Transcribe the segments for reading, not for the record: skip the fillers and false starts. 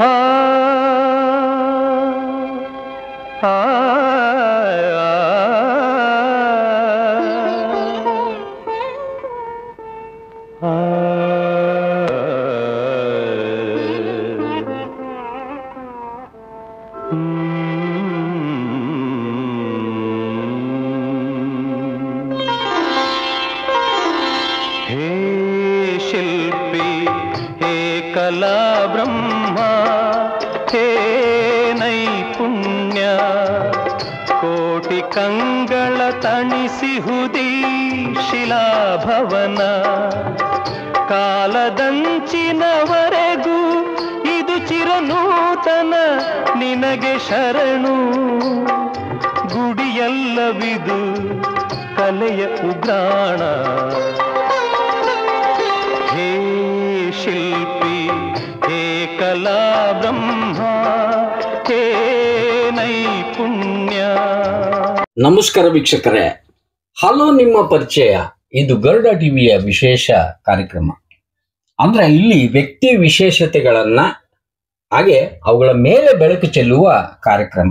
ಆ ಆ ಹೇ ಶಿಲ್ಪಿ ಹೇ ಕಲಾ ಬ್ರಹ್ಮ ಹೇ ನೈಪುಣ್ಯ ಕೋಟಿ ಕಂಗಳ ತಣಿಸಿಹುದೀ ಶಿಲಾಭವನ ಕಾಲದಂಚಿನವರೆಗೂ ಇದು ಚಿರನೂತನ ನಿನಗೆ ಶರಣು ಗುಡಿಯಲ್ಲವಿದು ಕಲೆಯ ಉಗ್ರಾಣ ಹೇ ಶಿಲ್ಪಿ ಹೇ ಕಲಾ ಬ್ರಹ್ಮ ಹೇ ನೈಪುಣ್ಯ. ನಮಸ್ಕಾರ ವೀಕ್ಷಕರೇ, ಹಲೋ ನಿಮ್ಮ ಪರಿಚಯ. ಇದು ಗರುಡ ಟಿವಿಯ ವಿಶೇಷ ಕಾರ್ಯಕ್ರಮ. ಅಂದ್ರೆ ಇಲ್ಲಿ ವ್ಯಕ್ತಿ ವಿಶೇಷತೆಗಳನ್ನ ಹಾಗೆ ಅವುಗಳ ಮೇಲೆ ಬೆಳಕು ಚೆಲ್ಲುವ ಕಾರ್ಯಕ್ರಮ.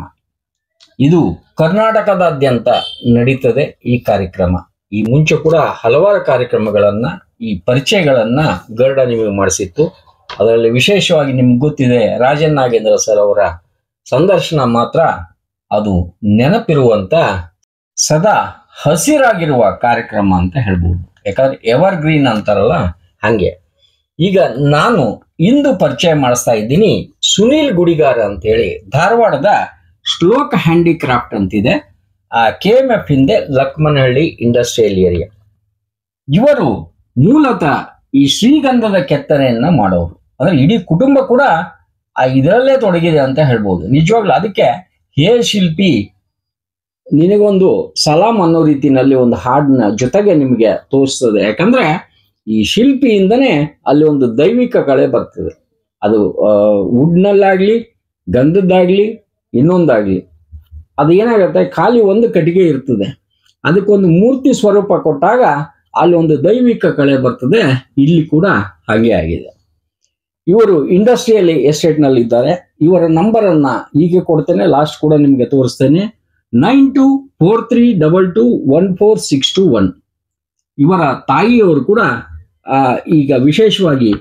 ಇದು ಕರ್ನಾಟಕದಾದ್ಯಂತ ನಡೀತದೆ ಈ ಕಾರ್ಯಕ್ರಮ. ಈ ಮುಂಚೆ ಕೂಡ ಹಲವಾರು ಕಾರ್ಯಕ್ರಮಗಳನ್ನ ಈ ಪರಿಚಯಗಳನ್ನ ಗರುಡ ನಿಮಗೆ ಮಾಡಿಸಿತ್ತು. ಅದರಲ್ಲಿ ವಿಶೇಷವಾಗಿ ನಿಮ್ಗೆ ಗೊತ್ತಿದೆ ರಾಜನ್ ನಾಗೇಂದ್ರ ಸರ್ ಅವರ ಸಂದರ್ಶನ ಮಾತ್ರ ಅದು ನೆನಪಿರುವಂತ ಸದಾ ಹಸಿರಾಗಿರುವ ಕಾರ್ಯಕ್ರಮ ಅಂತ ಹೇಳ್ಬೋದು. ಯಾಕಂದ್ರೆ ಎವರ್ ಗ್ರೀನ್ ಅಂತಾರಲ್ಲ ಹಂಗೆ. ಈಗ ನಾನು ಇಂದು ಪರಿಚಯ ಮಾಡಿಸ್ತಾ ಇದ್ದೀನಿ ಸುನೀಲ್ ಗುಡಿಗಾರ್ ಅಂತ ಹೇಳಿ, ಧಾರವಾಡದ ಶ್ಲೋಕ್ ಹ್ಯಾಂಡಿಕ್ರಾಫ್ಟ್ ಅಂತಿದೆ, KMF ಹಿಂದೆ ಲಕ್ಮನಹಳ್ಳಿ ಇಂಡಸ್ಟ್ರಿಯಲ್ ಏರಿಯಾ. ಇವರು ಮೂಲತಃ ಈ ಶ್ರೀಗಂಧದ ಕೆತ್ತನೆಯನ್ನ ಮಾಡೋರು. ಅಂದ್ರೆ ಇಡೀ ಕುಟುಂಬ ಕೂಡ ಇದರಲ್ಲೇ ತೊಡಗಿದೆ ಅಂತ ಹೇಳ್ಬೋದು. ನಿಜವಾಗ್ಲೂ ಅದಕ್ಕೆ ಹೇ ಶಿಲ್ಪಿ ನಿನಗೊಂದು ಸಲಾಂ ಅನ್ನೋ ರೀತಿನಲ್ಲಿ ಒಂದು ಹಾಡಿನ ಜೊತೆಗೆ ನಿಮಗೆ ತೋರಿಸ್ತದೆ. ಯಾಕಂದ್ರೆ ಈ ಶಿಲ್ಪಿಯಿಂದನೇ ಅಲ್ಲಿ ಒಂದು ದೈವಿಕ ಕಳೆ ಬರ್ತದೆ. ಅದು ವುಡ್ನಲ್ಲಾಗ್ಲಿ ಗಂಧದ್ದಾಗ್ಲಿ ಇನ್ನೊಂದಾಗ್ಲಿ ಅದು ಏನಾಗುತ್ತೆ, ಖಾಲಿ ಒಂದು ಕಟ್ಟಿಗೆ ಇರ್ತದೆ, ಅದಕ್ಕೊಂದು ಮೂರ್ತಿ ಸ್ವರೂಪ ಕೊಟ್ಟಾಗ ಅಲ್ಲಿ ಒಂದು ದೈವಿಕ ಕಳೆ ಬರ್ತದೆ. ಇಲ್ಲಿ ಕೂಡ ಹಾಗೆ ಆಗಿದೆ. ಇವರು ಇಂಡಸ್ಟ್ರಿಯಲ್ ಎಸ್ಟೇಟ್ ನಲ್ಲಿ ಇದ್ದಾರೆ. ಇವರ ನಂಬರ್ ಅನ್ನ ಹೀಗೆ ಕೊಡ್ತೇನೆ, ಲಾಸ್ಟ್ ಕೂಡ ನಿಮ್ಗೆ ತೋರಿಸ್ತೇನೆ, 9243221461. ಇವರ ತಾಯಿಯವರು ಕೂಡ ಈಗ ವಿಶೇಷವಾಗಿ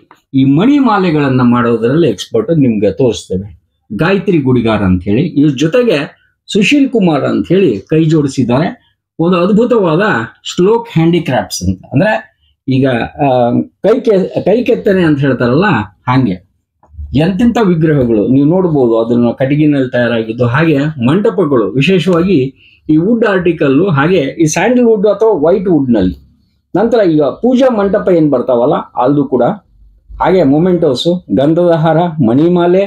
ಈ ಮಣಿ ಮಾಲೆಗಳನ್ನ ಮಾಡೋದ್ರಲ್ಲಿ ಎಕ್ಸ್ಪರ್ಟ್, ನಿಮ್ಗೆ ತೋರಿಸ್ತೇವೆ. ಗಾಯತ್ರಿ ಗುಡಿಗಾರ್ ಅಂತ ಹೇಳಿ, ಇವ್ರ ಜೊತೆಗೆ ಸುಶೀಲ್ ಕುಮಾರ್ ಅಂತ ಹೇಳಿ ಕೈ ಜೋಡಿಸಿದ್ದಾರೆ. ಒಂದು ಅದ್ಭುತವಾದ ಶ್ಲೋಕ್ ಹ್ಯಾಂಡಿಕ್ರಾಫ್ಟ್ಸ್ ಅಂತ, ಅಂದ್ರೆ ಈಗ ಕೈ ಕೆತ್ತನೆ ಅಂತ ಹೇಳ್ತಾರಲ್ಲ ಹಾಗೆ ಎಂತೆಂಥ ವಿಗ್ರಹಗಳು ನೀವು ನೋಡ್ಬೋದು, ಅದನ್ನ ಕಟ್ಟಿಗೆನಲ್ಲಿ ತಯಾರಾಗಿದ್ದು. ಹಾಗೆ ಮಂಟಪಗಳು, ವಿಶೇಷವಾಗಿ ಈ ವುಡ್ ಆರ್ಟಿಕಲ್ಲು, ಹಾಗೆ ಈ ಸ್ಯಾಂಡಲ್ವುಡ್ ಅಥವಾ ವೈಟ್ ವುಡ್ ನಲ್ಲಿ. ನಂತರ ಈಗ ಪೂಜಾ ಮಂಟಪ ಏನ್ ಬರ್ತಾವಲ್ಲ ಅದು ಕೂಡ ಹಾಗೆ. ಮೊಮೆಂಟೋಸು, ಗಂಧದ ಹಾರ, ಮಣಿಮಾಲೆ,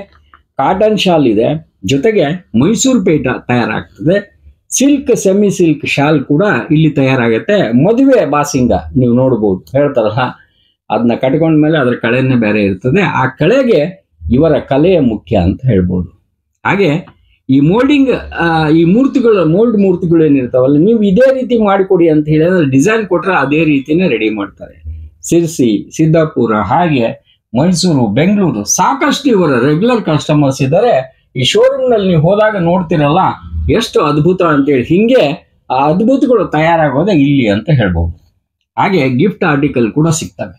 ಕಾಟನ್ ಶಾಲ್ ಇದೆ, ಜೊತೆಗೆ ಮೈಸೂರು ಪೇಟ ತಯಾರಾಗ್ತದೆ. ಸಿಲ್ಕ್, ಸೆಮಿ ಸಿಲ್ಕ್ ಶಾಲ್ ಕೂಡ ಇಲ್ಲಿ ತಯಾರಾಗತ್ತೆ. ಮದುವೆ ಬಾಸಿಂಗ ನೀವು ನೋಡ್ಬೋದು, ಹೇಳ್ತಾರಲ್ಲ ಅದನ್ನ ಕಟ್ಕೊಂಡ್ಮೇಲೆ ಅದ್ರ ಕಳೆನೇ ಬೇರೆ ಇರ್ತದೆ. ಆ ಕಳೆಗೆ ಇವರ ಕಲೆಯ ಮುಖ್ಯ ಅಂತ ಹೇಳ್ಬೋದು. ಹಾಗೆ ಈ ಮೋಲ್ಡಿಂಗ್, ಈ ಮೂರ್ತಿಗಳು, ಮೋಲ್ಡ್ ಮೂರ್ತಿಗಳು ಏನಿರ್ತಾವಲ್ಲ, ನೀವು ಇದೇ ರೀತಿ ಮಾಡಿಕೊಡಿ ಅಂತ ಹೇಳಿದ್ರೆ ಡಿಸೈನ್ ಕೊಟ್ರೆ ಅದೇ ರೀತಿನೇ ರೆಡಿ ಮಾಡ್ತಾರೆ. ಸಿರ್ಸಿ, ಸಿದ್ದಾಪುರ, ಹಾಗೆ ಮೈಸೂರು, ಬೆಂಗಳೂರು ಸಾಕಷ್ಟು ಇವರ ರೆಗ್ಯುಲರ್ ಕಸ್ಟಮರ್ಸ್ ಇದ್ದಾರೆ. ಈ ಶೋರೂಮ್ ನಲ್ಲಿ ನೀವು ಹೋದಾಗ ನೋಡ್ತಿರಲ್ಲ ಎಷ್ಟು ಅದ್ಭುತ ಅಂತೇಳಿ. ಹಿಂಗೆ ಆ ಅದ್ಭುತಗಳು ತಯಾರಾಗೋದೇ ಇಲ್ಲಿ ಅಂತ ಹೇಳ್ಬೋದು. ಹಾಗೆ ಗಿಫ್ಟ್ ಆರ್ಟಿಕಲ್ ಕೂಡ ಸಿಗ್ತವೆ.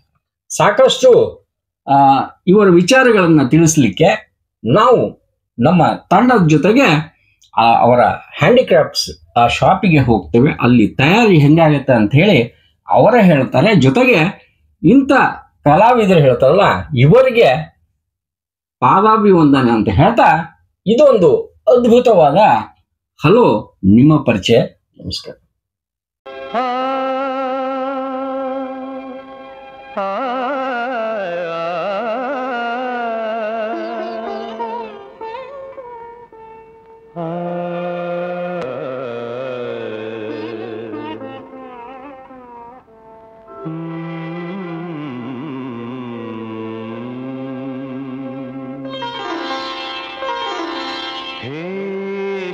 ಸಾಕಷ್ಟು ಇವರ ವಿಚಾರಗಳನ್ನ ತಿಳಿಸ್ಲಿಕ್ಕೆ ನಾವು ನಮ್ಮ ತಂಡದ ಜೊತೆಗೆ ಅವರ ಹ್ಯಾಂಡಿಕ್ರಾಫ್ಟ್ಸ್ ಆ ಶಾಪಿಗೆ ಹೋಗ್ತೇವೆ. ಅಲ್ಲಿ ತಯಾರಿ ಹೆಂಗಾಗತ್ತೆ ಅಂತ ಹೇಳಿ ಅವರೇ ಹೇಳ್ತಾರೆ. ಜೊತೆಗೆ ಇಂಥ ಕಲಾವಿದರು ಹೇಳ್ತಾರಲ್ಲ ಇವರಿಗೆ ಪಾದಾಭಿವಂದನೆ ಅಂತ ಹೇಳ್ತಾ ಇದೊಂದು ಅದ್ಭುತವಾದ ಹಲೋ ನಿಮ್ಮ ಪರಿಚಯ. ನಮಸ್ಕಾರ. ಹೇ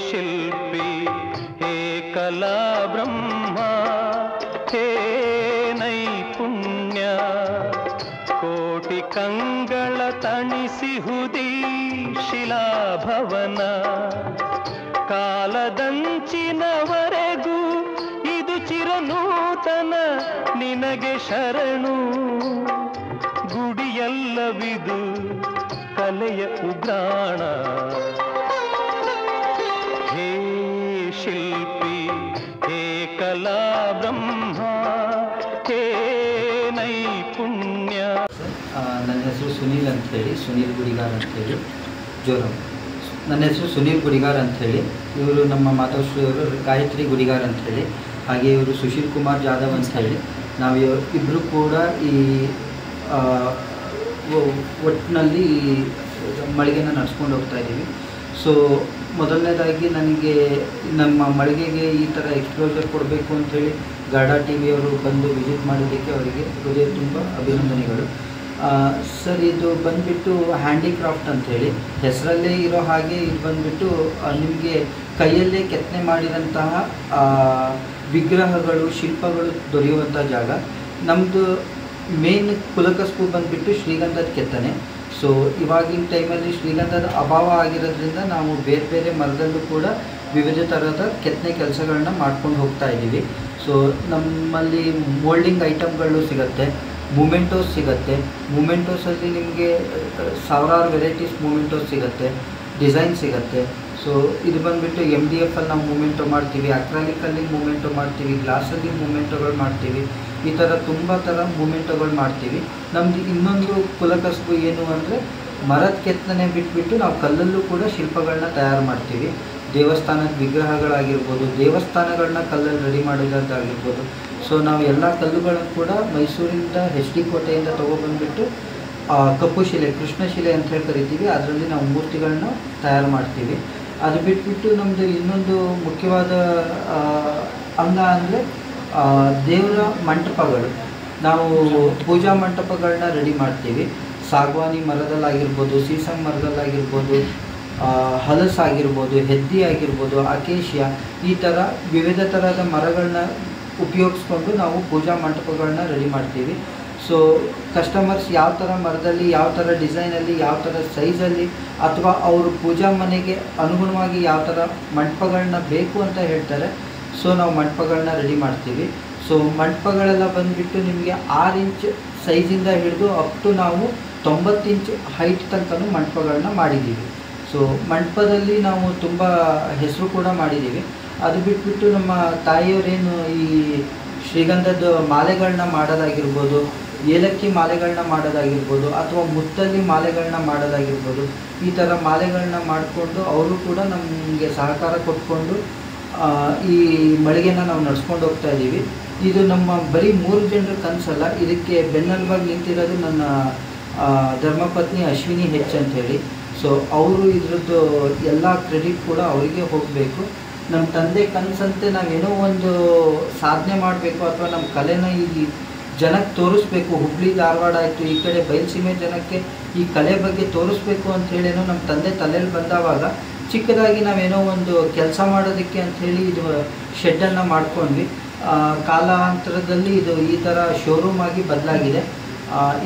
ಶಿಲ್ಪಿ ಹೇ ಕಲಾ ಬ್ರಹ್ಮ ಹೇ ನೈಪುಣ್ಯ ಕೋಟಿ ಕಂಗಳ ತಣಿಸಿಹುದೀ ಕಾಲದಂಚಿನವರೆಗೂ ಇದು ಚಿರನೂತನ ನಿನಗೆ ಶರಣು. ಗುಡಿಯಲ್ಲವಿದು ಕಲೆಯ ಉಗ್ರಾಣ. ಹೇ ಶಿಲ್ಪಿ, ಹೇ ಕಲಾ ಬ್ರಹ್ಮ, ಹೇ ನೈಪುಣ್ಯ. ನನ್ನ ಹೆಸರು ಸುನೀಲ್ ಅಂಥೇಳಿ, ಸುನೀಲ್ ಗುಡಿಗಾರ್ ಅಂಥೇಳಿ, ಜೋರಂ. ನನ್ನ ಹೆಸರು ಸುನೀಲ್ ಗುಡಿಗಾರ್ ಅಂಥೇಳಿ. ಇವರು ನಮ್ಮ ಮಾತಾಶ್ರೀಯವರು ಗಾಯತ್ರಿ ಗುಡಿಗಾರ್ ಅಂಥೇಳಿ, ಹಾಗೆ ಇವರು ಸುಶೀಲ್ ಕುಮಾರ್ ಜಾಧವ್ ಅಂಥೇಳಿ. ನಾವು ಇಬ್ಬರು ಕೂಡ ಈ ಒಟ್ಟಿನಲ್ಲಿ ಮಳಿಗೆನ ನಡೆಸ್ಕೊಂಡು ಹೋಗ್ತಾ ಇದ್ದೀವಿ. ಸೊ ಮೊದಲನೇದಾಗಿ ನನಗೆ ನಮ್ಮ ಮಳಿಗೆಗೆ ಈ ಥರ ಎಕ್ಸ್ಪ್ಲೋಜರ್ ಕೊಡಬೇಕು ಅಂಥೇಳಿ ಗಾರ್ಡಾ ಟಿ ವಿಯವರು ಬಂದು ವಿಸಿಟ್ ಮಾಡೋದಕ್ಕೆ ಅವರಿಗೆ ಹೃದಯ ತುಂಬ ಅಭಿನಂದನೆಗಳು. ಸರ್, ಇದು ಬಂದುಬಿಟ್ಟು ಹ್ಯಾಂಡಿಕ್ರಾಫ್ಟ್ ಅಂಥೇಳಿ ಹೆಸರಲ್ಲೇ ಇರೋ ಹಾಗೆ ಇದು ಬಂದುಬಿಟ್ಟು ನಿಮಗೆ ಕೈಯಲ್ಲೇ ಕೆತ್ತನೆ ಮಾಡಿದಂತಹ ವಿಗ್ರಹಗಳು, ಶಿಲ್ಪಗಳು ದೊರೆಯುವಂಥ ಜಾಗ. ನಮ್ಮದು ಮೇನ್ ಕುಲಕಸಬು ಬಂದುಬಿಟ್ಟು ಶ್ರೀಗಂಧದ ಕೆತ್ತನೆ. ಸೊ ಇವಾಗಿನ ಟೈಮಲ್ಲಿ ಶ್ರೀಗಂಧದ ಅಭಾವ ಆಗಿರೋದ್ರಿಂದ ನಾವು ಬೇರೆ ಬೇರೆ ಮರದಲ್ಲೂ ಕೂಡ ವಿವಿಧ ಥರದ ಕೆತ್ತನೆ ಕೆಲಸಗಳನ್ನ ಮಾಡ್ಕೊಂಡು ಹೋಗ್ತಾ ಇದ್ದೀವಿ. ಸೊ ನಮ್ಮಲ್ಲಿ ಮೋಲ್ಡಿಂಗ್ ಐಟಮ್ಗಳು ಸಿಗುತ್ತೆ, ಮೂಮೆಂಟೋಸ್ ಸಿಗುತ್ತೆ. ಮೂಮೆಂಟೋಸಲ್ಲಿ ನಿಮಗೆ ಸಾವಿರಾರು ವೆರೈಟೀಸ್ ಮೂಮೆಂಟೋಸ್ ಸಿಗುತ್ತೆ, ಡಿಸೈನ್ ಸಿಗುತ್ತೆ. ಸೊ ಇದು ಬಂದುಬಿಟ್ಟು MDF ಅಲ್ಲಿ ನಾವು ಮೂಮೆಂಟೋ ಮಾಡ್ತೀವಿ, ಅಕ್ರಾಲಿಕಲ್ಲಿ ಮೂಮೆಂಟೋ ಮಾಡ್ತೀವಿ, ಗ್ಲಾಸಲ್ಲಿ ಮೂಮೆಂಟೋಗಳು ಮಾಡ್ತೀವಿ. ಈ ಥರ ತುಂಬ ಥರ ಮೂಮೆಂಟೋಗಳು ಮಾಡ್ತೀವಿ. ನಮ್ಮದು ಇನ್ನೊಂದು ಕುಲಕಸಬು ಏನು ಅಂದರೆ ಮರದ ಕೆತ್ತನೆ ಬಿಟ್ಬಿಟ್ಟು ನಾವು ಕಲ್ಲಲ್ಲೂ ಕೂಡ ಶಿಲ್ಪಗಳನ್ನ ತಯಾರು ಮಾಡ್ತೀವಿ. ದೇವಸ್ಥಾನದ ವಿಗ್ರಹಗಳಾಗಿರ್ಬೋದು, ದೇವಸ್ಥಾನಗಳನ್ನ ಕಲ್ಲಲ್ಲಿ ರೆಡಿ ಮಾಡೋದಾಗಿರ್ಬೋದು. ಸೊ ನಾವು ಎಲ್ಲ ಕಲ್ಲುಗಳನ್ನು ಕೂಡ ಮೈಸೂರಿಂದ HD ಕೋಟೆಯಿಂದ ತೊಗೊಬಂದ್ಬಿಟ್ಟು ಕಪ್ಪು ಶಿಲೆ, ಕೃಷ್ಣ ಶಿಲೆ ಅಂತ ಹೇಳಿ ಕರಿತೀವಿ, ಅದರಲ್ಲಿ ನಾವು ಮೂರ್ತಿಗಳನ್ನ ತಯಾರು ಮಾಡ್ತೀವಿ. ಅದು ಬಿಟ್ಬಿಟ್ಟು ನಮ್ಮದು ಇನ್ನೊಂದು ಮುಖ್ಯವಾದ ಅಂಗ ಅಂದರೆ ದೇವರ ಮಂಟಪಗಳು. ನಾವು ಪೂಜಾ ಮಂಟಪಗಳನ್ನ ರೆಡಿ ಮಾಡ್ತೀವಿ. ಸಾಗವಾನಿ ಮರದಲ್ಲಾಗಿರ್ಬೋದು, ಸೀಸಮ್ ಮರದಲ್ಲಾಗಿರ್ಬೋದು, ಹಲಸಾಗಿರ್ಬೋದು, ಹೆದ್ದಿ ಆಗಿರ್ಬೋದು, ಅಕೇಶಿಯಾ, ಈ ಥರ ವಿವಿಧ ಥರದ ಮರಗಳನ್ನ ಉಪಯೋಗಿಸ್ಕೊಂಡು ನಾವು ಪೂಜಾ ಮಂಟಪಗಳನ್ನ ರೆಡಿ ಮಾಡ್ತೀವಿ. ಸೊ ಕಸ್ಟಮರ್ಸ್ ಯಾವ ಥರ ಮರದಲ್ಲಿ, ಯಾವ ಥರ ಡಿಸೈನಲ್ಲಿ, ಯಾವ ಥರ ಸೈಜಲ್ಲಿ ಅಥವಾ ಅವರು ಪೂಜಾ ಮನೆಗೆ ಅನುಗುಣವಾಗಿ ಯಾವ ಥರ ಮಂಟಪಗಳನ್ನ ಬೇಕು ಅಂತ ಹೇಳ್ತಾರೆ. ಸೊ ನಾವು ಮಂಟಪಗಳನ್ನ ರೆಡಿ ಮಾಡ್ತೀವಿ. ಸೊ ಮಂಟಪಗಳೆಲ್ಲ ಬಂದುಬಿಟ್ಟು ನಿಮಗೆ 6 ಇಂಚ್ ಸೈಜಿಂದ ಹಿಡಿದು ಅಪ್ ಟು ನಾವು 90 ಇಂಚ್ ಹೈಟ್ ತನಕನೂ ಮಂಟಪಗಳನ್ನ ಮಾಡಿದ್ದೀವಿ. ಸೊ ಮಂಟಪದಲ್ಲಿ ನಾವು ತುಂಬ ಹೆಸರು ಕೂಡ ಮಾಡಿದ್ದೀವಿ. ಅದು ಬಿಟ್ಬಿಟ್ಟು ನಮ್ಮ ತಾಯಿಯವರೇನು ಈ ಶ್ರೀಗಂಧದ ಮಾಲೆಗಳನ್ನ ಮಾಡೋದಾಗಿರ್ಬೋದು, ಏಲಕ್ಕಿ ಮಾಲೆಗಳನ್ನ ಮಾಡೋದಾಗಿರ್ಬೋದು, ಅಥವಾ ಮುತ್ತಲ್ಲಿ ಮಾಲೆಗಳನ್ನ ಮಾಡೋದಾಗಿರ್ಬೋದು, ಈ ಥರ ಮಾಲೆಗಳನ್ನ ಮಾಡಿಕೊಂಡು ಅವರು ಕೂಡ ನಮಗೆ ಸಹಕಾರ ಕೊಟ್ಕೊಂಡು ಈ ಮಳಿಗೆನ ನಾವು ನಡೆಸ್ಕೊಂಡು ಹೋಗ್ತಾ ಇದ್ದೀವಿ. ಇದು ನಮ್ಮ ಬರೀ 3 ಜನರ ಕನಸಲ್ಲ. ಇದಕ್ಕೆ ಬೆನ್ನೆಲುಬಾಗಿ ನಿಂತಿರೋದು ನನ್ನ ಧರ್ಮಪತ್ನಿ ಅಶ್ವಿನಿ ಹೆಚ್ ಅಂಥೇಳಿ. ಸೊ ಅವರು ಇದ್ರದ್ದು ಎಲ್ಲ ಕ್ರೆಡಿಟ್ ಕೂಡ ಅವರಿಗೆ ಹೋಗಬೇಕು. ನಮ್ಮ ತಂದೆ ಕನಸಂತೆ ನಾವೇನೋ ಒಂದು ಸಾಧನೆ ಮಾಡಬೇಕು ಅಥವಾ ನಮ್ಮ ಕಲೆನ ಈ ಜನಕ್ಕೆ ತೋರಿಸ್ಬೇಕು. ಹುಬ್ಳಿ ಧಾರವಾಡ ಆಯಿತು, ಈ ಕಡೆ ಬಯಲುಸೀಮೆ ಜನಕ್ಕೆ ಈ ಕಲೆ ಬಗ್ಗೆ ತೋರಿಸ್ಬೇಕು ಅಂಥೇಳೇನೋ ನಮ್ಮ ತಂದೆ ತಲೆಯಲ್ಲಿ ಬಂದಾವಾಗ ಚಿಕ್ಕದಾಗಿ ನಾವೇನೋ ಒಂದು ಕೆಲಸ ಮಾಡೋದಕ್ಕೆ ಅಂಥೇಳಿ ಇದು ಶೆಡ್ಡನ್ನು ಮಾಡ್ಕೊಂಡ್ವಿ. ಕಾಲಾಂತರದಲ್ಲಿ ಇದು ಈ ಥರ ಶೋರೂಮ್ ಆಗಿ ಬದಲಾಗಿದೆ.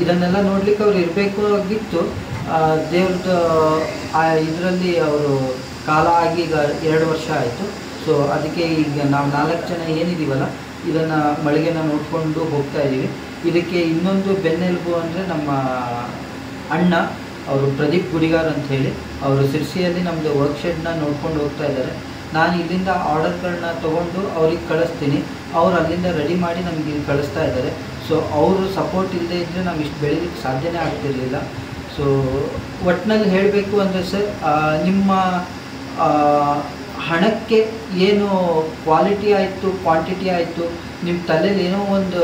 ಇದನ್ನೆಲ್ಲ ನೋಡಲಿಕ್ಕೆ ಅವ್ರು ಇರಬೇಕು ಆಗಿತ್ತು. ದೇವ್ರದ್ದು ಇದರಲ್ಲಿ ಅವರು ಕಾಲ ಆಗಿ ಈಗ 2 ವರ್ಷ ಆಯಿತು. ಸೊ ಅದಕ್ಕೆ ಈಗ ನಾವು 4 ಜನ ಏನಿದ್ದೀವಲ್ಲ ಇದನ್ನು ಮಳಿಗೆನ ನೋಡಿಕೊಂಡು ಹೋಗ್ತಾ ಇದ್ದೀವಿ. ಇದಕ್ಕೆ ಇನ್ನೊಂದು ಬೆನ್ನೆಲುಬು ಅಂದರೆ ನಮ್ಮ ಅಣ್ಣ, ಅವರು ಪ್ರದೀಪ್ ಗುಡಿಗಾರ್ ಅಂಥೇಳಿ, ಅವರು ಸಿರ್ಸಿಯಲ್ಲಿ ನಮ್ಮದು ವರ್ಕ್ಶೆಡ್ನ ನೋಡ್ಕೊಂಡು ಹೋಗ್ತಾ ಇದ್ದಾರೆ. ನಾನು ಇಲ್ಲಿಂದ ಆರ್ಡರ್ಗಳನ್ನ ತೊಗೊಂಡು ಅವ್ರಿಗೆ ಕಳಿಸ್ತೀನಿ, ಅವ್ರು ಅಲ್ಲಿಂದ ರೆಡಿ ಮಾಡಿ ನಮಗೆ ಇಲ್ಲಿ ಕಳಿಸ್ತಾ ಇದ್ದಾರೆ. ಸೊ ಅವರು ಸಪೋರ್ಟ್ ಇಲ್ಲದೇ ಇದ್ದರೆ ನಾವು ಇಷ್ಟು ಬೆಳೀಲಿಕ್ಕೆ ಸಾಧ್ಯನೇ ಆಗ್ತಿರಲಿಲ್ಲ. ಸೊ ಒಟ್ಟಿನಲ್ಲಿ ಹೇಳಬೇಕು ಅಂದರೆ ಸರ್, ನಿಮ್ಮ ಹಣಕ್ಕೆ ಏನು ಕ್ವಾಲಿಟಿ ಆಯಿತು, ಕ್ವಾಂಟಿಟಿ ಆಯಿತು, ನಿಮ್ಮ ತಲೆಯಲ್ಲಿ ಏನೋ ಒಂದು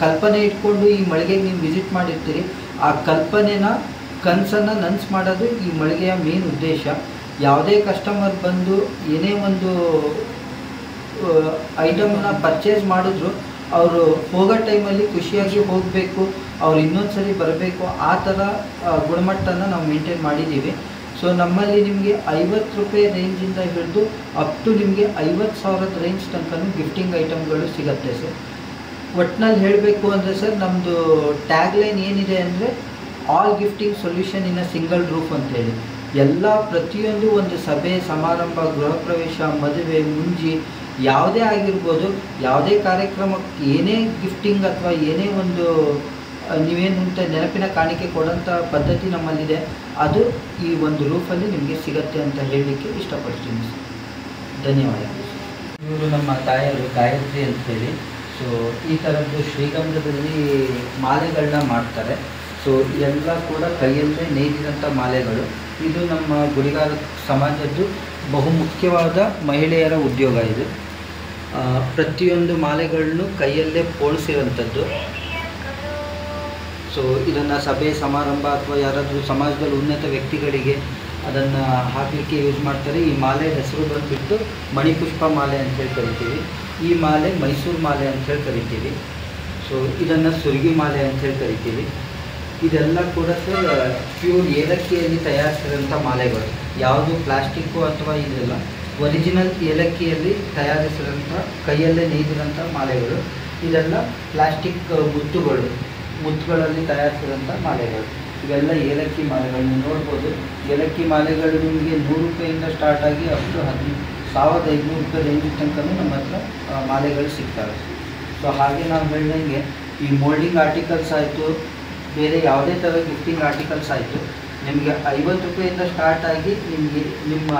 ಕಲ್ಪನೆ ಇಟ್ಕೊಂಡು ಈ ಮಳಿಗೆಗೆ ನೀವು ವಿಸಿಟ್ ಮಾಡಿರ್ತೀರಿ. ಆ ಕಲ್ಪನೆನ, ಕನಸನ್ನು ನನಸು ಮಾಡೋದು ಈ ಮಳಿಗೆಯ ಮೇನ್ ಉದ್ದೇಶ. ಯಾವುದೇ ಕಸ್ಟಮರ್ ಬಂದು ಏನೇ ಒಂದು ಐಟಮನ್ನ ಪರ್ಚೇಸ್ ಮಾಡಿದ್ರು ಅವರು ಹೋಗೋ ಟೈಮಲ್ಲಿ ಖುಷಿಯಾಗಿ ಹೋಗಬೇಕು, ಅವ್ರು ಇನ್ನೊಂದು ಸರಿ ಬರಬೇಕು, ಆ ಥರ ಗುಣಮಟ್ಟನ ನಾವು ಮೇಂಟೈನ್ ಮಾಡಿದ್ದೀವಿ. ಸೊ ನಮ್ಮಲ್ಲಿ ನಿಮಗೆ 50 ರೂಪಾಯಿ ರೇಂಜಿಂದ ಹಿಡಿದು ಅಪ್ ಟು ನಿಮಗೆ 50,000 ರೇಂಜ್ ತನಕ ಗಿಫ್ಟಿಂಗ್ ಐಟಮ್ಗಳು ಸಿಗುತ್ತೆ ಸರ್. ಒಟ್ಟಿನಲ್ಲಿ ಹೇಳಬೇಕು ಅಂದರೆ ಸರ್, ನಮ್ಮದು ಟ್ಯಾಗ್ಲೈನ್ ಏನಿದೆ ಅಂದರೆ all gifting solution in a single roof ಅಂತೇಳಿ. ಎಲ್ಲ ಪ್ರತಿಯೊಂದು ಒಂದು ಸಭೆ ಸಮಾರಂಭ, ಗೃಹ ಪ್ರವೇಶ, ಮದುವೆ, ಮುಂಜಿ ಯಾವುದೇ ಆಗಿರ್ಬೋದು, ಯಾವುದೇ ಕಾರ್ಯಕ್ರಮಕ್ಕೆ ಏನೇ ಗಿಫ್ಟಿಂಗ್ ಅಥವಾ ಏನೇ ಒಂದು ನೀವೇನು ಅಂತ ನೆನಪಿನ ಕಾಣಿಕೆ ಕೊಡೋಂಥ ಪದ್ಧತಿ ನಮ್ಮಲ್ಲಿದೆ. ಅದು ಈ ಒಂದು ರೂಫಲ್ಲಿ ನಿಮಗೆ ಸಿಗತ್ತೆ ಅಂತ ಹೇಳಲಿಕ್ಕೆ ಇಷ್ಟಪಡ್ತೀನಿ ಸರ್. ಧನ್ಯವಾದ. ಇವರು ನಮ್ಮ ತಾಯಿಯವರು ಗಾಯತ್ರಿ ಅಂತ ಹೇಳಿ. ಸೊ ಈ ಥರದ್ದು ಶ್ರೀಗಂಧದಲ್ಲಿ ಮಾಲೆಗಳನ್ನ ಮಾಡ್ತಾರೆ. ಸೊ ಎಲ್ಲ ಕೂಡ ಕೈಯಲ್ಲೇ ನೇಯ್ದಿರೋಂಥ ಮಾಲೆಗಳು. ಇದು ನಮ್ಮ ಗುಡಿಗಾರ ಸಮಾಜದ್ದು ಬಹುಮುಖ್ಯವಾದ ಮಹಿಳೆಯರ ಉದ್ಯೋಗ. ಇದು ಪ್ರತಿಯೊಂದು ಮಾಲೆಗಳನ್ನು ಕೈಯಲ್ಲೇ ಪೋಣಿಸಿರೋಂಥದ್ದು. ಸೊ ಇದನ್ನು ಸಭೆ ಸಮಾರಂಭ ಅಥವಾ ಯಾರಾದರೂ ಸಮಾಜದಲ್ಲಿ ಉನ್ನತ ವ್ಯಕ್ತಿಗಳಿಗೆ ಅದನ್ನು ಹಾಕಲಿಕ್ಕೆ ಯೂಸ್ ಮಾಡ್ತಾರೆ. ಈ ಮಾಲೆ ಹೆಸರು ಬಂದುಬಿಟ್ಟು ಮಣಿಪುಷ್ಪ ಮಾಲೆ ಅಂಥೇಳಿ ಕರಿತೀವಿ. ಈ ಮಾಲೆ ಮೈಸೂರು ಮಾಲೆ ಅಂಥೇಳಿ ಕರಿತೀವಿ. ಸೊ ಇದನ್ನು ಸುರ್ಗಿ ಮಾಲೆ ಅಂಥೇಳಿ ಕರಿತೀವಿ. ಇದೆಲ್ಲ ಕೂಡ ಸರ್ ಪ್ಯೂರ್ ಏಲಕ್ಕಿಯಲ್ಲಿ ತಯಾರಿಸಿರೋಂಥ ಮಾಲೆಗಳು. ಯಾವುದು ಪ್ಲಾಸ್ಟಿಕ್ಕು ಅಥವಾ ಇದೆಲ್ಲ ಒರಿಜಿನಲ್ ಏಲಕ್ಕಿಯಲ್ಲಿ ತಯಾರಿಸಿರೋಂಥ ಕೈಯಲ್ಲೇ ನೇಯ್ದಿರೋಂಥ ಮಾಲೆಗಳು. ಇದೆಲ್ಲ ಪ್ಲಾಸ್ಟಿಕ್ ಮುತ್ತುಗಳಲ್ಲಿ ತಯಾರಿಸಿರೋಂಥ ಮಾಲೆಗಳು. ಇವೆಲ್ಲ ಏಲಕ್ಕಿ ಮಾಲೆಗಳು. ನೀವು ನೋಡ್ಬೋದು, ಏಲಕ್ಕಿ ಮಾಲೆಗಳು ನಿಮಗೆ 100 ರೂಪಾಯಿಂದ ಸ್ಟಾರ್ಟ್ ಆಗಿ ಅಪ್ ಟು 1500 ರೂಪಾಯಿ ರೇಂಜ್ ತನಕನೂ ನಮ್ಮ ಹತ್ರ ಮಾಲೆಗಳು ಸಿಗ್ತವೆ. ಸೊ ಹಾಗೆ ನಾವು ಹೇಳಿದಂಗೆ ಈ ಮೋಲ್ಡಿಂಗ್ ಆರ್ಟಿಕಲ್ಸ್ ಆಯಿತು, ಬೇರೆ ಯಾವುದೇ ಥರ ಗಿಫ್ಟಿಂಗ್ ಆರ್ಟಿಕಲ್ಸ್ ಆಯಿತು, ನಿಮಗೆ 50 ರೂಪಾಯಿಂದ ಸ್ಟಾರ್ಟ್ ಆಗಿ ನಿಮಗೆ ನಿಮ್ಮ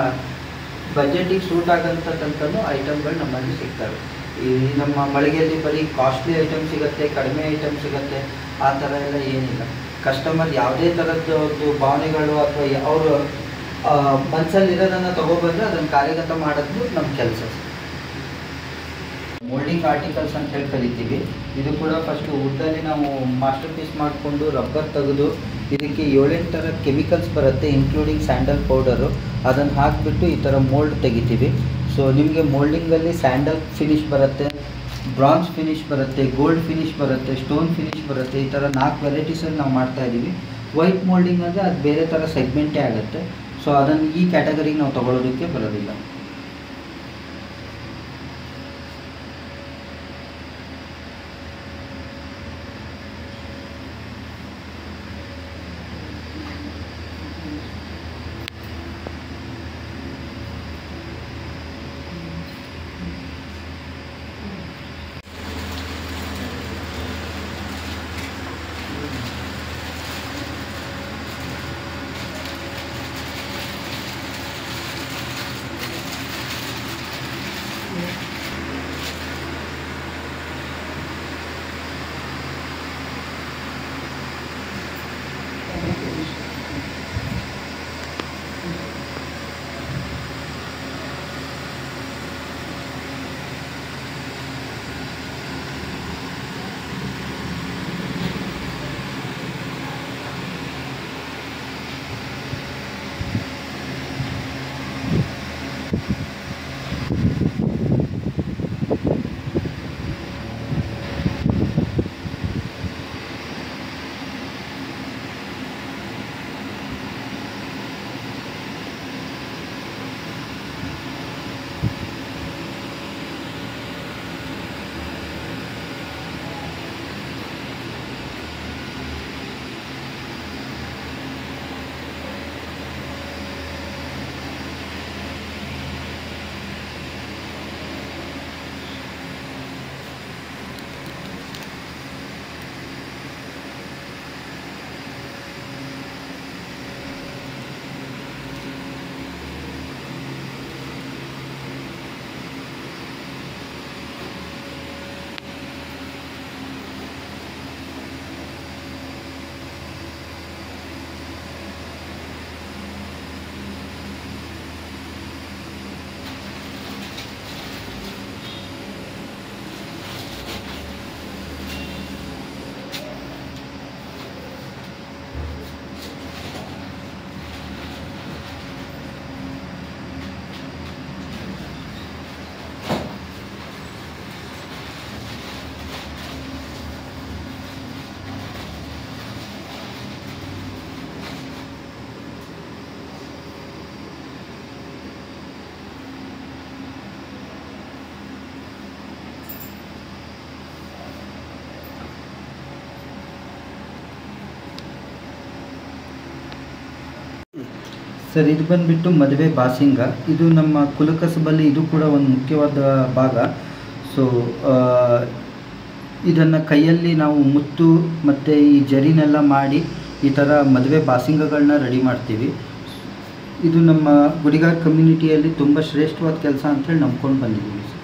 ಬಜೆಟಿಗೆ ಸೂಟ್ ಆಗೋಂಥ ತನಕನೂ ಐಟಮ್ಗಳು ನಮ್ಮಲ್ಲಿ ಸಿಗ್ತವೆ. ಈ ನಮ್ಮ ಮಳಿಗೆಯಲ್ಲಿ ಬರೀ ಕಾಸ್ಟ್ಲಿ ಐಟಮ್ ಸಿಗುತ್ತೆ, ಕಡಿಮೆ ಐಟಮ್ ಸಿಗುತ್ತೆ, ಆ ಥರ ಎಲ್ಲ ಏನಿಲ್ಲ. ಕಸ್ಟಮರ್ ಯಾವುದೇ ಥರದ್ದು ಭಾವನೆಗಳು ಅಥವಾ ಅವರು ಮನಸ್ಸಲ್ಲಿರೋದನ್ನು ತೊಗೊಬಂದರೆ ಅದನ್ನು ಕಾರ್ಯಗತ ಮಾಡೋದು ನಮ್ಮ ಕೆಲಸ. ಮೋಲ್ಡಿಂಗ್ ಆರ್ಟಿಕಲ್ಸ್ ಅಂತ ಹೇಳಿ ಕರಿತೀವಿ. ಇದು ಕೂಡ ಫಸ್ಟು ವುಡ್ಡಲ್ಲಿ ನಾವು ಮಾಸ್ಟರ್ ಪೀಸ್ ಮಾಡಿಕೊಂಡು ರಬ್ಬರ್ ತೆಗೆದು ಇದಕ್ಕೆ 7-8 ಥರ ಕೆಮಿಕಲ್ಸ್ ಬರುತ್ತೆ, ಇನ್ಕ್ಲೂಡಿಂಗ್ ಸ್ಯಾಂಡಲ್ ಪೌಡರು. ಅದನ್ನು ಹಾಕಿಬಿಟ್ಟು ಈ ಥರ ಮೋಲ್ಡ್ ತೆಗಿತೀವಿ. ಸೊ ನಿಮಗೆ ಮೋಲ್ಡಿಂಗಲ್ಲಿ ಸ್ಯಾಂಡಲ್ ಫಿನಿಶ್ ಬರುತ್ತೆ, ಬ್ರಾನ್ಸ್ ಫಿನಿಶ್ ಬರುತ್ತೆ, ಗೋಲ್ಡ್ ಫಿನಿಶ್ ಬರುತ್ತೆ, ಸ್ಟೋನ್ ಫಿನಿಶ್ ಬರುತ್ತೆ. ಈ ಥರ 4 ವೆರೈಟೀಸಲ್ಲಿ ನಾವು ಮಾಡ್ತಾಯಿದ್ದೀವಿ. ವೈಟ್ ಮೋಲ್ಡಿಂಗ್ ಅಂದರೆ ಅದು ಬೇರೆ ಥರ ಸೆಗ್ಮೆಂಟೇ ಆಗುತ್ತೆ. ಸೊ ಅದನ್ನು ಈ ಕ್ಯಾಟಗರಿಗೆ ನಾವು ತೊಗೊಳೋದಕ್ಕೆ ಬರೋದಿಲ್ಲ. ಸರ್ ಇದು ಬಂದುಬಿಟ್ಟು ಮದುವೆ ಬಾಸಿಂಗ. ಇದು ನಮ್ಮ ಕುಲಕಸಬಲ್ಲಿ ಇದು ಕೂಡ ಒಂದು ಮುಖ್ಯವಾದ ಭಾಗ. ಸೊ ಇದನ್ನು ಕೈಯಲ್ಲಿ ನಾವು ಮುತ್ತು ಮತ್ತು ಈ ಜರಿನೆಲ್ಲ ಮಾಡಿ ಈ ಥರ ಮದುವೆ ಬಾಸಿಂಗಗಳನ್ನ ರೆಡಿ ಮಾಡ್ತೀವಿ. ಇದು ನಮ್ಮ ಗುಡಿಗಾರ ಕಮ್ಯುನಿಟಿಯಲ್ಲಿ ತುಂಬ ಶ್ರೇಷ್ಠವಾದ ಕೆಲಸ ಅಂತೇಳಿ ನಂಬ್ಕೊಂಡು ಬಂದಿದ್ದೀವಿ ಸರ್.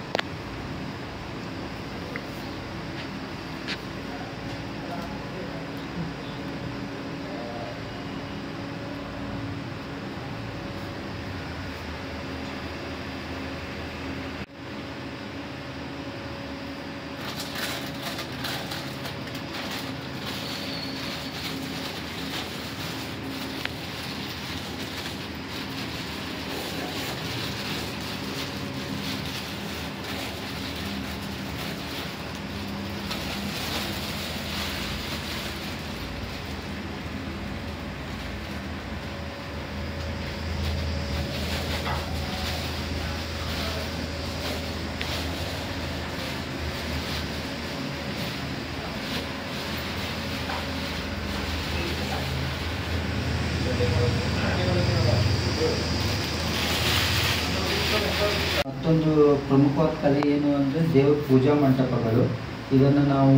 ಮತ್ತೊಂದು ಪ್ರಮುಖವಾದ ಕಲೆ ಏನು ಅಂದರೆ ದೇವ್ರ ಪೂಜಾ ಮಂಟಪಗಳು. ಇದನ್ನು ನಾವು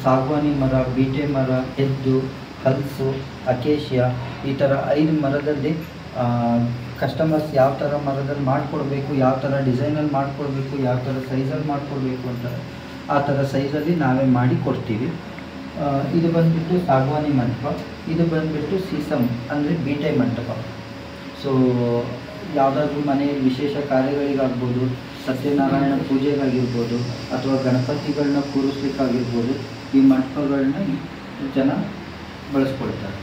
ಸಾಗವಾನಿ ಮರ, ಬೀಟೆ ಮರ, ಹೆದ್ದು, ಹಲಸು, ಅಕೇಶಿಯಾ ಈ ಥರ 5 ಮರದಲ್ಲಿ ಕಸ್ಟಮರ್ಸ್ ಯಾವ ಥರ ಮರದಲ್ಲಿ ಮಾಡಿಕೊಡ್ಬೇಕು, ಯಾವ ಥರ ಡಿಸೈನಲ್ಲಿ ಮಾಡಿಕೊಡ್ಬೇಕು, ಯಾವ ಥರ ಸೈಜಲ್ಲಿ ಮಾಡಿಕೊಡ್ಬೇಕು ಅಂತಾರೆ ಆ ಥರ ಸೈಜಲ್ಲಿ ನಾವೇ ಮಾಡಿ ಕೊಡ್ತೀವಿ. ಇದು ಬಂದುಬಿಟ್ಟು ಸಾಗವಾನಿ ಮಂಟಪ. ಇದು ಬಂದುಬಿಟ್ಟು ಸೀಸಮ್ ಅಂದರೆ ಬೀಟೆ ಮಂಟಪ. ಸೊ ಯಾವುದಾದ್ರೂ ಮನೆಯಲ್ಲಿ ವಿಶೇಷ ಕಾರ್ಯಗಳಿಗಾಗ್ಬೋದು, ಸತ್ಯನಾರಾಯಣ ಪೂಜೆಗಾಗಿರ್ಬೋದು ಅಥವಾ ಗಣಪತಿಗಳನ್ನ ಕೂರಿಸ್ಲಿಕ್ಕಾಗಿರ್ಬೋದು ಈ ಮಂಟಪಗಳನ್ನ ಜನ ಬಳಸ್ಕೊಳ್ತಾರೆ.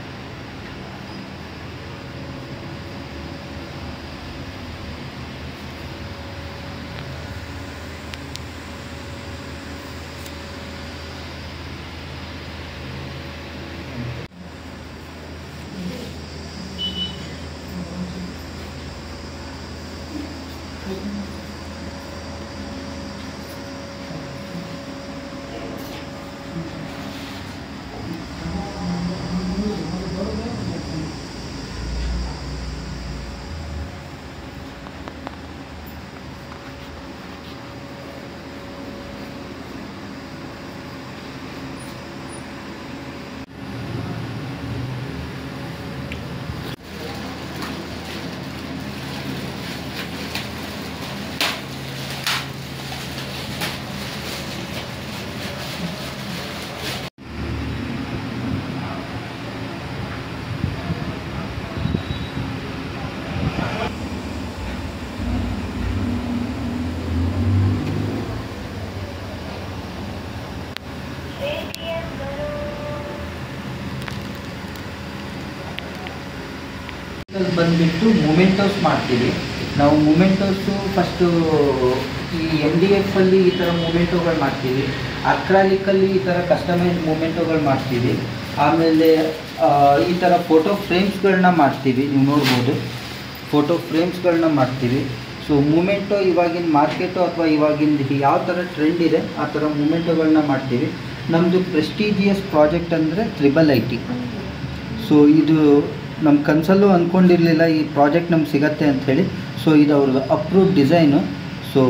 ಬಂದುಬಿಟ್ಟು ಮೊಮೆಂಟೋಸ್ ಮಾಡ್ತೀವಿ ನಾವು. ಮೊಮೆಂಟೋಸು ಫಸ್ಟು ಈ MDF ಅಲ್ಲಿ ಈ ಥರ ಮೊಮೆಂಟೋಗಳು ಮಾಡ್ತೀವಿ. ಅಕ್ರಾಲಿಕಲ್ಲಿ ಈ ಥರ ಕಸ್ಟಮೈಸ್ ಮೊಮೆಂಟೋಗಳು ಮಾಡ್ತೀವಿ. ಆಮೇಲೆ ಈ ಥರ ಫೋಟೋ ಫ್ರೇಮ್ಸ್ಗಳನ್ನ ಮಾಡ್ತೀವಿ. ನೀವು ನೋಡ್ಬೋದು ಫೋಟೋ ಫ್ರೇಮ್ಸ್ಗಳನ್ನ ಮಾಡ್ತೀವಿ. ಸೊ ಮೊಮೆಂಟೋ ಇವಾಗಿನ ಮಾರ್ಕೆಟು ಅಥವಾ ಇವಾಗಿನ ಯಾವ ಥರ ಟ್ರೆಂಡ್ ಇದೆ ಆ ಥರ ಮೊಮೆಂಟೋಗಳನ್ನ ಮಾಡ್ತೀವಿ. ನಮ್ಮದು ಪ್ರೆಸ್ಟೀಜಿಯಸ್ ಪ್ರಾಜೆಕ್ಟ್ ಅಂದರೆ IIIT. ಸೊ ಇದು ನಮ್ಮ ಕನಸಲ್ಲೂ ಅಂದ್ಕೊಂಡಿರಲಿಲ್ಲ ಈ ಪ್ರಾಜೆಕ್ಟ್ ನಮ್ಗೆ ಸಿಗತ್ತೆ ಅಂಥೇಳಿ. ಸೊ ಇದು ಅವ್ರದ್ದು ಅಪ್ರೂವ್ಡ್ ಡಿಸೈನು. ಸೊ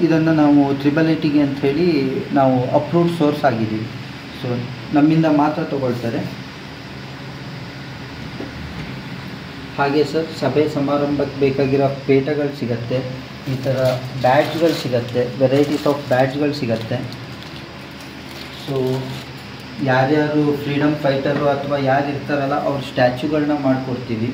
ಇದನ್ನು ನಾವು IIITಗೆ ಅಂಥೇಳಿ ನಾವು ಅಪ್ರೂವ್ಡ್ ಸೋರ್ಸ್ ಆಗಿದ್ದೀವಿ. ಸೊ ನಮ್ಮಿಂದ ಮಾತ್ರ ತಗೊಳ್ತಾರೆ. ಹಾಗೆ ಸರ್ ಸಭೆ ಸಮಾರಂಭಕ್ಕೆ ಬೇಕಾಗಿರೋ ಪೇಟಗಳು ಸಿಗುತ್ತೆ. ಈ ಥರ ಬ್ಯಾಡ್ಜ್ಗಳು ಸಿಗುತ್ತೆ, ವೆರೈಟೀಸ್ ಆಫ್ ಬ್ಯಾಡ್ಜ್ಗಳು ಸಿಗುತ್ತೆ. ಸೊ ಯಾರ್ಯಾರು ಫ್ರೀಡಮ್ ಫೈಟರು ಅಥವಾ ಯಾರು ಇರ್ತಾರಲ್ಲ ಅವ್ರ ಸ್ಟ್ಯಾಚ್ಯೂಗಳನ್ನ ಮಾಡಿಕೊಡ್ತೀವಿ.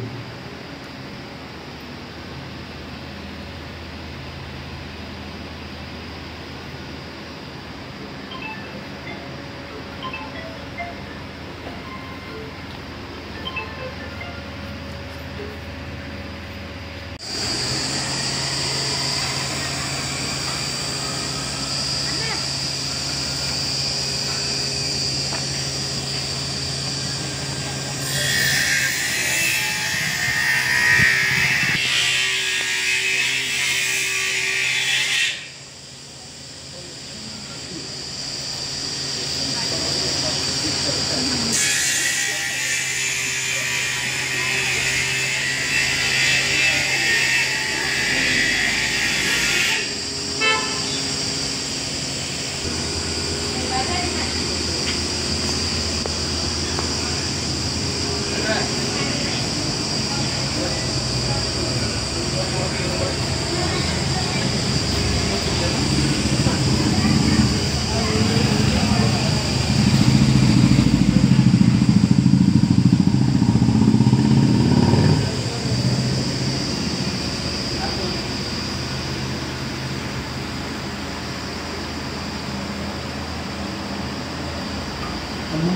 ಸರ್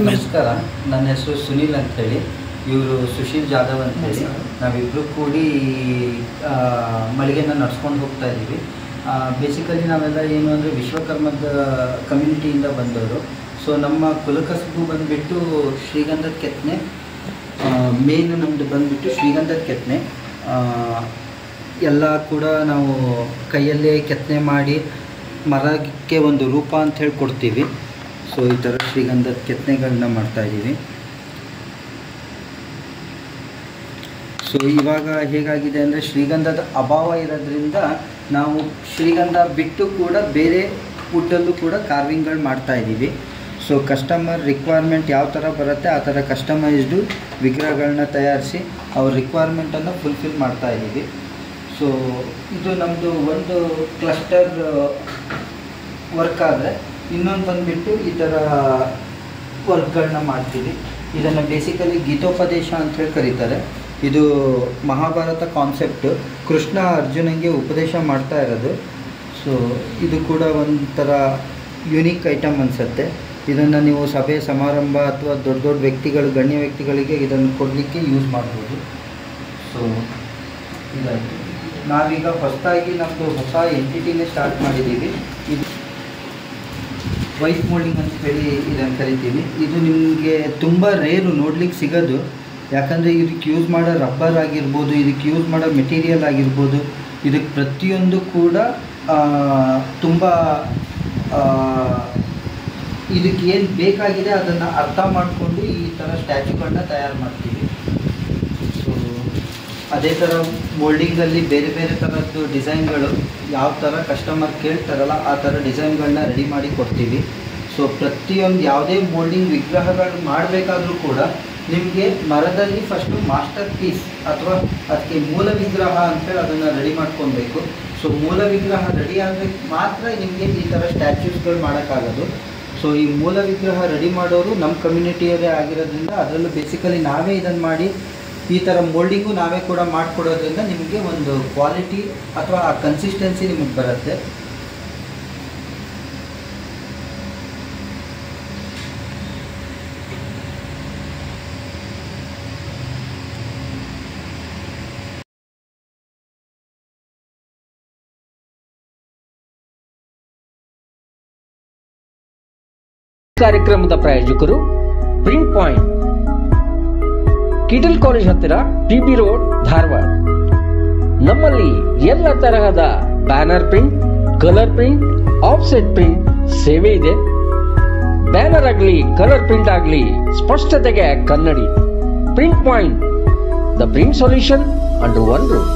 ನಮಸ್ಕಾರ, ನನ್ನ ಹೆಸರು ಸುನೀಲ್ ಅಂಥೇಳಿ, ಇವರು ಸುಶೀಲ್ ಜಾಧವ್ ಅಂತೇಳಿ. ನಾವಿಬ್ಬರು ಕೂಡಿ ಮಳಿಗೆನ ನಡ್ಸ್ಕೊಂಡು ಹೋಗ್ತಾ ಇದ್ದೀವಿ. ಬೇಸಿಕಲಿ ನಾವೆಲ್ಲ ಏನು ಅಂದರೆ ವಿಶ್ವಕರ್ಮದ ಕಮ್ಯುನಿಟಿಯಿಂದ ಬಂದವರು. ಸೊ ನಮ್ಮ ಕುಲಕಸಬು ಬಂದುಬಿಟ್ಟು ಶ್ರೀಗಂಧದ ಕೆತ್ತನೆ. ಮೇನ್ ನಮ್ಮದು ಬಂದುಬಿಟ್ಟು ಶ್ರೀಗಂಧದ ಕೆತ್ತನೆ. ಎಲ್ಲ ಕೂಡ ನಾವು ಕೈಯಲ್ಲೇ ಕೆತ್ತನೆ ಮಾಡಿ ಮರಕ್ಕೆ ಒಂದು ರೂಪ ಅಂಥೇಳಿ ಕೊಡ್ತೀವಿ. ಸೊ ಈ ಥರ ಶ್ರೀಗಂಧದ ಕೆತ್ತನೆಗಳನ್ನ ಮಾಡ್ತಾಯಿದ್ದೀವಿ. ಸೊ ಇವಾಗ ಹೇಗಾಗಿದೆ ಅಂದರೆ ಶ್ರೀಗಂಧದ ಅಭಾವ ಇರೋದ್ರಿಂದ ನಾವು ಶ್ರೀಗಂಧ ಬಿಟ್ಟು ಕೂಡ ಬೇರೆ ವುಡ್ಡಲ್ಲೂ ಕೂಡ ಕಾರ್ವಿಂಗ್ಗಳು ಮಾಡ್ತಾಯಿದ್ದೀವಿ. ಸೊ ಕಸ್ಟಮರ್ ರಿಕ್ವೈರ್ಮೆಂಟ್ ಯಾವ ಥರ ಬರುತ್ತೆ ಆ ಥರ ಕಸ್ಟಮೈಸ್ಡು ವಿಗ್ರಹಗಳನ್ನ ತಯಾರಿಸಿ ಅವ್ರ ರಿಕ್ವೈರ್ಮೆಂಟನ್ನು ಫುಲ್ಫಿಲ್ ಮಾಡ್ತಾಯಿದ್ದೀವಿ. ಸೊ ಇದು ನಮ್ಮದು ಒಂದು ಕ್ಲಸ್ಟರ್ ವರ್ಕ್ ಆದರೆ, ಇನ್ನೊಂದು ಬಂದುಬಿಟ್ಟು ಈ ಥರ ವರ್ಕ್ಗಳನ್ನ ಮಾಡ್ತೀವಿ. ಇದನ್ನು ಬೇಸಿಕಲಿ ಗೀತೋಪದೇಶ ಅಂಥೇಳಿ ಕರೀತಾರೆ. ಇದು ಮಹಾಭಾರತ ಕಾನ್ಸೆಪ್ಟು, ಕೃಷ್ಣ ಅರ್ಜುನಂಗೆ ಉಪದೇಶ ಮಾಡ್ತಾ ಇರೋದು. ಸೊ ಇದು ಕೂಡ ಒಂಥರ ಯುನೀಕ್ ಐಟಮ್ ಅನಿಸುತ್ತೆ. ಇದನ್ನು ನೀವು ಸಭೆ ಸಮಾರಂಭ ಅಥವಾ ದೊಡ್ಡ ದೊಡ್ಡ ವ್ಯಕ್ತಿಗಳು, ಗಣ್ಯ ವ್ಯಕ್ತಿಗಳಿಗೆ ಇದನ್ನು ಕೊಡಲಿಕ್ಕೆ ಯೂಸ್ ಮಾಡ್ಬೋದು. ಸೊ ಇದಾಯಿತು. ನಾವೀಗ ಹೊಸದಾಗಿ ನಮ್ಮದು ಹೊಸ ಎಂಟಿಟಿನೇ ಸ್ಟಾರ್ಟ್ ಮಾಡಿದ್ದೀವಿ. ಇದು ವೈಟ್ ಮೋಲ್ಡಿಂಗ್ ಅಂತ ಹೇಳಿ ಇದನ್ನು ಕರಿತೀವಿ. ಇದು ನಿಮಗೆ ತುಂಬ ರೇರು ನೋಡ್ಲಿಕ್ಕೆ ಸಿಗೋದು. ಯಾಕಂದರೆ ಇದಕ್ಕೆ ಯೂಸ್ ಮಾಡೋ ರಬ್ಬರ್ ಆಗಿರ್ಬೋದು, ಇದಕ್ಕೆ ಯೂಸ್ ಮಾಡೋ ಮೆಟೀರಿಯಲ್ ಆಗಿರ್ಬೋದು, ಇದಕ್ಕೆ ಪ್ರತಿಯೊಂದು ಕೂಡ ತುಂಬ ಇದಕ್ಕೆ ಏನು ಬೇಕಾಗಿದೆ ಅದನ್ನು ಅರ್ಥ ಮಾಡಿಕೊಂಡು ಈ ಥರ ಸ್ಟ್ಯಾಚ್ಯೂಗಳನ್ನ ತಯಾರು ಮಾಡ್ತೀವಿ. ಸೊ ಅದೇ ಥರ ಮೋಲ್ಡಿಂಗಲ್ಲಿ ಬೇರೆ ಬೇರೆ ಥರದ್ದು ಡಿಸೈನ್ಗಳು ಯಾವ ಥರ ಕಸ್ಟಮರ್ ಕೇಳ್ತಾರಲ್ಲ ಆ ಥರ ಡಿಸೈನ್ಗಳನ್ನ ರೆಡಿ ಮಾಡಿ ಕೊಡ್ತೀವಿ. ಸೊ ಪ್ರತಿಯೊಂದು ಯಾವುದೇ ಮೋಲ್ಡಿಂಗ್ ವಿಗ್ರಹಗಳು ಮಾಡಬೇಕಾದ್ರೂ ಕೂಡ ನಿಮಗೆ ಮರದಲ್ಲಿ ಫಸ್ಟು ಮಾಸ್ಟರ್ ಪೀಸ್ ಅಥವಾ ಅದಕ್ಕೆ ಮೂಲ ವಿಗ್ರಹ ಅಂತೇಳಿ ಅದನ್ನು ರೆಡಿ ಮಾಡ್ಕೊಬೇಕು. ಸೊ ಮೂಲ ವಿಗ್ರಹ ರೆಡಿ ಆದರೆ ಮಾತ್ರ ನಿಮಗೆ ಈ ಥರ ಸ್ಟ್ಯಾಚ್ಯೂಸ್ಗಳು ಮಾಡೋಕ್ಕಾಗೋದು. ಸೊ ಈ ಮೂಲ ವಿಗ್ರಹ ರೆಡಿ ಮಾಡೋರು ನಮ್ಮ ಕಮ್ಯುನಿಟಿಯವರೇ ಆಗಿರೋದ್ರಿಂದ ಅದರಲ್ಲೂ ಬೇಸಿಕಲಿ ನಾವೇ ಇದನ್ನು ಮಾಡಿ ಈ ಥರ ಮೋಲ್ಡಿಂಗು ನಾವೇ ಕೂಡ ಮಾಡಿಕೊಡೋದ್ರಿಂದ ನಿಮಗೆ ಒಂದು ಕ್ವಾಲಿಟಿ ಅಥವಾ ಆ ಕನ್ಸಿಸ್ಟೆನ್ಸಿ ನಿಮಗೆ ಬರುತ್ತೆ. ಕಾರ್ಯಕ್ರಮದ ಪ್ರಾಯೋಜಕರು ಪ್ರಿಂಟ್ ಪಾಯಿಂಟ್, ಕಿಟಲ್ ಕಾಲೇಜ್ ಹತ್ತಿರ, ಟಿಬಿ ರೋಡ್, ಧಾರವಾಡ. ನಮ್ಮಲ್ಲಿ ಎಲ್ಲ ತರಹದ banner print, colour print, offset print ಸೇವೆ ಇದೆ. ಬ್ಯಾನರ್ ಆಗಲಿ ಕಲರ್ ಪ್ರಿಂಟ್ ಆಗಲಿ ಸ್ಪಷ್ಟತೆಗೆ ಕನ್ನಡಿ. Print point, the print solution under one roof.